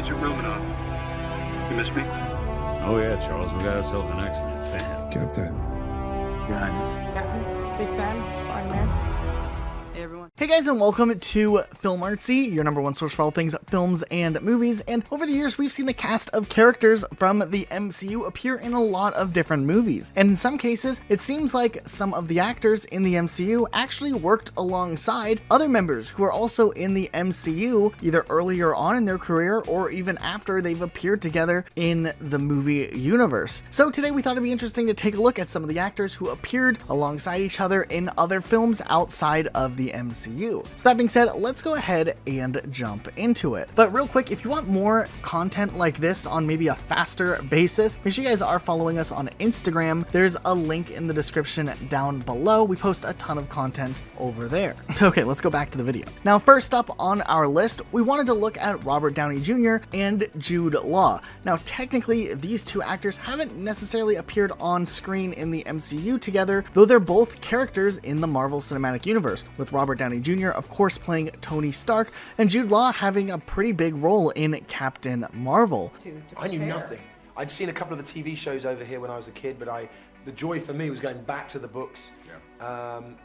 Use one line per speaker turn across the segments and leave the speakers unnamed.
Agent Romanoff. You miss me?
Oh yeah, Charles, we got ourselves an X-Men fan.
Captain.
Your Highness.
Captain, big fan, Spider-Man. Hey everyone.
Hey guys, and welcome to Film Artsy, your number one source for all things films and movies. And over the years, we've seen the cast of characters from the MCU appear in a lot of different movies. And in some cases, it seems like some of the actors in the MCU actually worked alongside other members who are also in the MCU, either earlier on in their career or even after they've appeared together in the movie universe. So today we thought it'd be interesting to take a look at some of the actors who appeared alongside each other in other films outside of the MCU. So that being said, let's go ahead and jump into it. But real quick, if you want more content like this on maybe a faster basis, make sure you guys are following us on Instagram. There's a link in the description down below. We post a ton of content over there. Okay, let's go back to the video. Now, first up on our list, we wanted to look at Robert Downey Jr. and Jude Law. Now, technically, these two actors haven't necessarily appeared on screen in the MCU together, though they're both characters in the Marvel Cinematic Universe, with Robert Downey Jr., of course, playing Tony Stark, and Jude Law having a pretty big role in Captain Marvel.
I knew nothing. I'd seen a couple of the TV shows over here when I was a kid, but the joy for me was going back to the books, and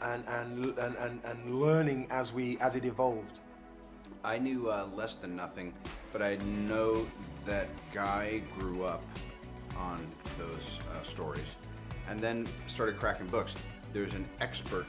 learning as it evolved.
I knew less than nothing, but I know that Guy grew up on those stories, and then started cracking books. There's an expert.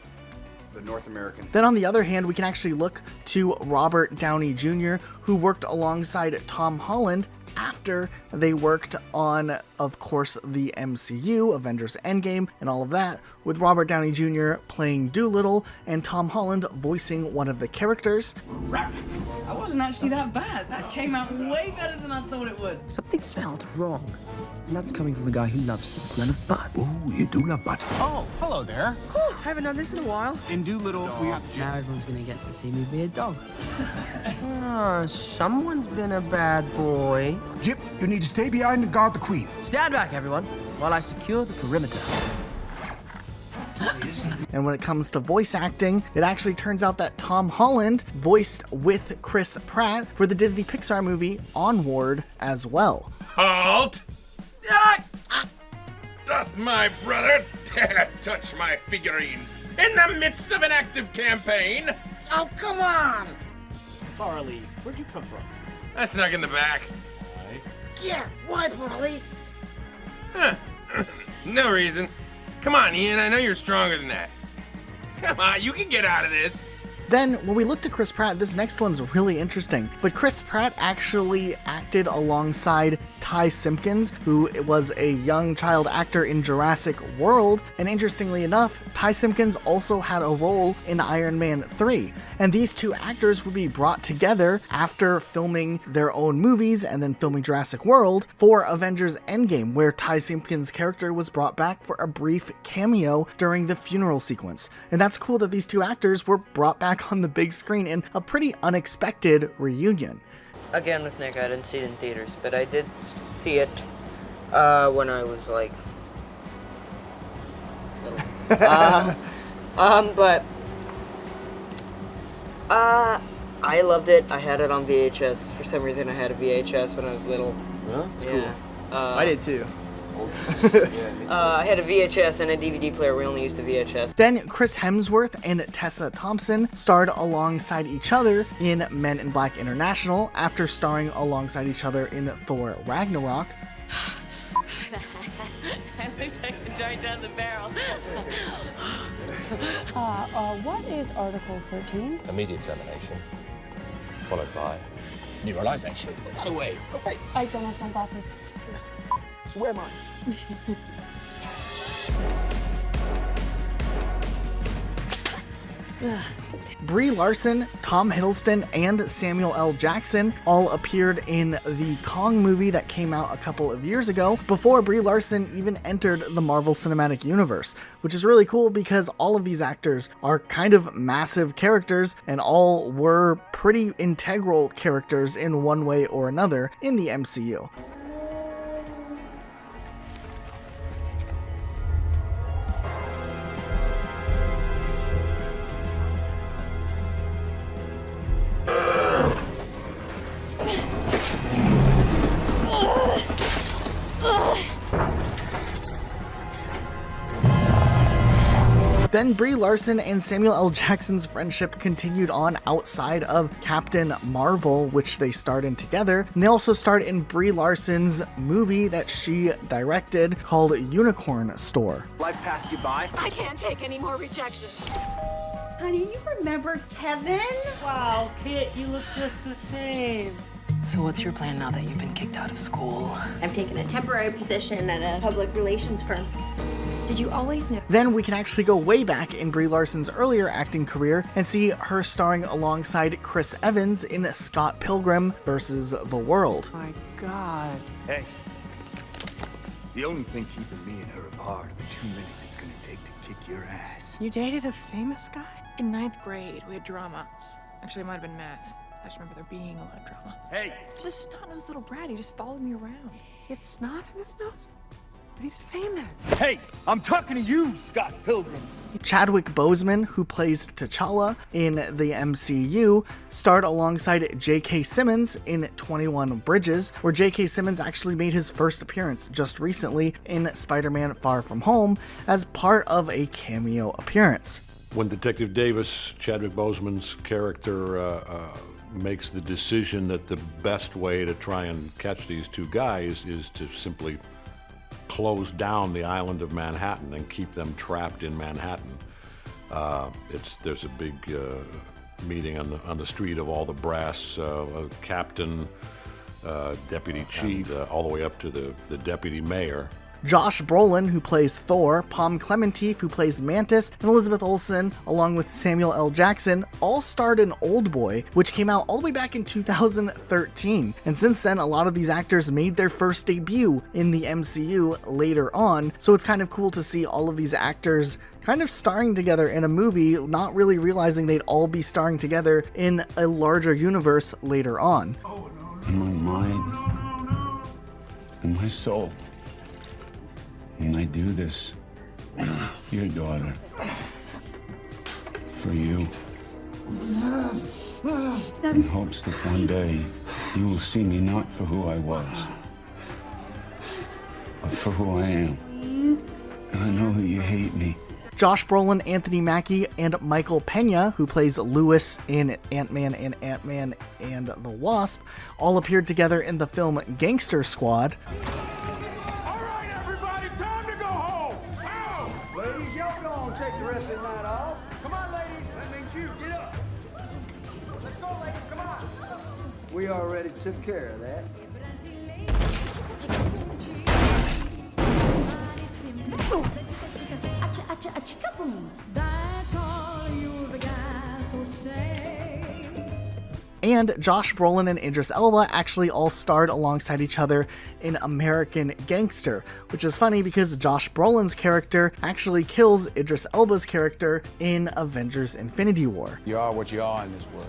The North American.
Then on the other hand, we can actually look to Robert Downey Jr., who worked alongside Tom Holland after they worked on, of course, the MCU, Avengers Endgame, and all of that, with Robert Downey Jr. playing Doolittle and Tom Holland voicing one of the characters.
That wasn't actually that bad. That came out way better than I thought it would.
Something smelled wrong. And that's coming from a guy who loves the smell of butts.
Ooh, you do love butt.
Oh, hello there.
Whew, haven't done this in a while.
In Doolittle, we have
Now everyone's gonna get to see me be a dog. Someone's been a bad boy.
Jip, you need to stay behind and guard the Queen.
Stand back, everyone, while I secure the perimeter.
And when it comes to voice acting, it actually turns out that Tom Holland voiced with Chris Pratt for the Disney Pixar movie Onward as well.
Halt! Doth my brother dare touch my figurines in the midst of an active campaign? Oh, come on!
Farley, where'd you come from?
I snuck in the back.
Yeah, why, Brie?
Huh. No reason. Come on, Ian, I know you're stronger than that. Come on, you can get out of this.
Then, when we look to Chris Pratt, this next one's really interesting. But Chris Pratt actually acted alongside Ty Simpkins, who was a young child actor in Jurassic World. And interestingly enough, Ty Simpkins also had a role in Iron Man 3. And these two actors would be brought together after filming their own movies and then filming Jurassic World for Avengers Endgame, where Ty Simpkins' character was brought back for a brief cameo during the funeral sequence. And that's cool that these two actors were brought back on the big screen in a pretty unexpected reunion.
Again with Nick, I didn't see it in theaters, but I did see it when I was like little. I loved it. I had it on VHS. For some reason I had a VHS when I was little.
Well, that's
cool.
I did too.
I had a VHS and a DVD player. We only used a VHS.
Then Chris Hemsworth and Tessa Thompson starred alongside each other in Men in Black International after starring alongside each other in Thor Ragnarok.
I looked like a dart down the barrel.
What is Article 13?
Immediate termination, followed by neuralization. Put that away. Okay.
I don't have sunglasses.
So where am I?
Brie Larson, Tom Hiddleston, and Samuel L. Jackson all appeared in the Kong movie that came out a couple of years ago before Brie Larson even entered the Marvel Cinematic Universe, which is really cool because all of these actors are kind of massive characters and all were pretty integral characters in one way or another in the MCU. Then Brie Larson and Samuel L. Jackson's friendship continued on outside of Captain Marvel, which they starred in together. And they also starred in Brie Larson's movie that she directed called Unicorn Store.
Life passed you by?
I can't take any more rejection.
Honey, you remember Kevin?
Wow, Kit, you look just the same.
So what's your plan now that you've been kicked out of school?
I've taken a temporary position at a public relations firm. Did you always know?
Then we can actually go way back in Brie Larson's earlier acting career and see her starring alongside Chris Evans in Scott Pilgrim vs. the World.
My God. Hey, the only thing keeping me and her apart are the 2 minutes it's gonna take to kick your ass.
You dated a famous guy?
In 9th grade, we had drama. Actually, it might have been math. I just remember there being a lot of drama.
Hey!
He was a snot-nosed little brat. He just followed me around.
He had snot in his nose? But he's famous.
Hey, I'm talking to you, Scott Pilgrim.
Chadwick Boseman, who plays T'Challa in the MCU, starred alongside J.K. Simmons in 21 Bridges, where J.K. Simmons actually made his first appearance just recently in Spider-Man Far From Home as part of a cameo appearance.
When Detective Davis, Chadwick Boseman's character, makes the decision that the best way to try and catch these two guys is to simply close down the island of Manhattan and keep them trapped in Manhattan. There's a big meeting on the street of all the brass, captain, deputy chief, all the way up to the deputy mayor.
Josh Brolin, who plays Thor, Pom Klementieff, who plays Mantis, and Elizabeth Olsen, along with Samuel L. Jackson, all starred in Oldboy, which came out all the way back in 2013. And since then, a lot of these actors made their first debut in the MCU later on, so it's kind of cool to see all of these actors kind of starring together in a movie, not really realizing they'd all be starring together in a larger universe later on.
In my mind, in my soul, when I do this, your daughter, for you, in hopes that one day you will see me not for who I was, but for who I am. And I know that you hate me.
Josh Brolin, Anthony Mackie, and Michael Pena, who plays Lewis in Ant-Man and Ant-Man and the Wasp, all appeared together in the film Gangster Squad.
Ladies, y'all go on, take the rest of the night off. Come on, ladies. That means you. Get up. Let's go, ladies. Come on. We already took care of that.
That's all you've got to say.
And Josh Brolin and Idris Elba actually all starred alongside each other in American Gangster, which is funny because Josh Brolin's character actually kills Idris Elba's character in Avengers Infinity War.
You are what you are in this world.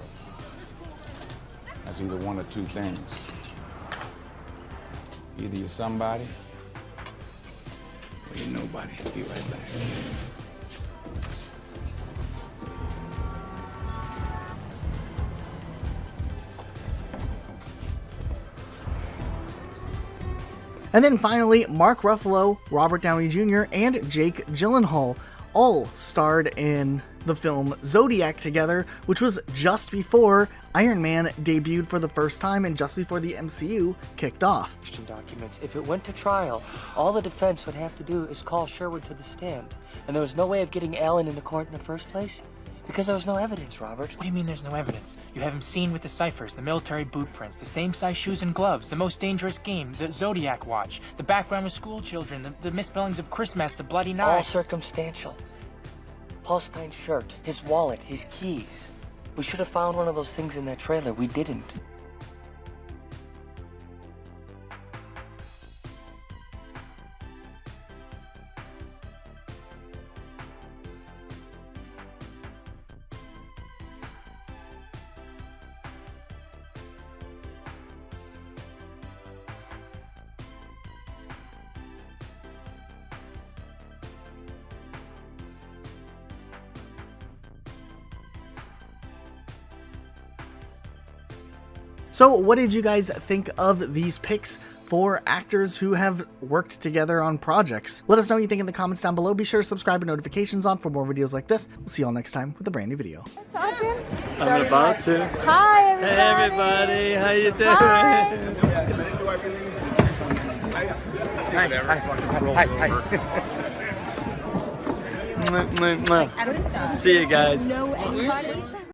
That's either one or two things. Either you're somebody, or you're nobody. Be right back.
And then finally, Mark Ruffalo, Robert Downey Jr., and Jake Gyllenhaal all starred in the film Zodiac together, which was just before Iron Man debuted for the first time and just before the MCU kicked off.
Documents. If it went to trial, all the defense would have to do is call Sherwood to the stand. And there was no way of getting Alan into court in the first place because there was no evidence, Robert.
What do you mean there's no evidence? You have him seen with the ciphers, the military boot prints, the same size shoes and gloves, the most dangerous game, the Zodiac watch, the background of school children, the misspellings of Christmas, the bloody knife.
All circumstantial. Paul Stein's shirt, his wallet, his keys. We should have found one of those things in that trailer. We didn't.
So what did you guys think of these picks for actors who have worked together on projects? Let us know what you think in the comments down below. Be sure to subscribe and notifications on for more videos like this. We'll see you all next time with a brand new video.
I'm about to.
Hi, everybody.
Hey, everybody. How you doing? Hi. See you guys.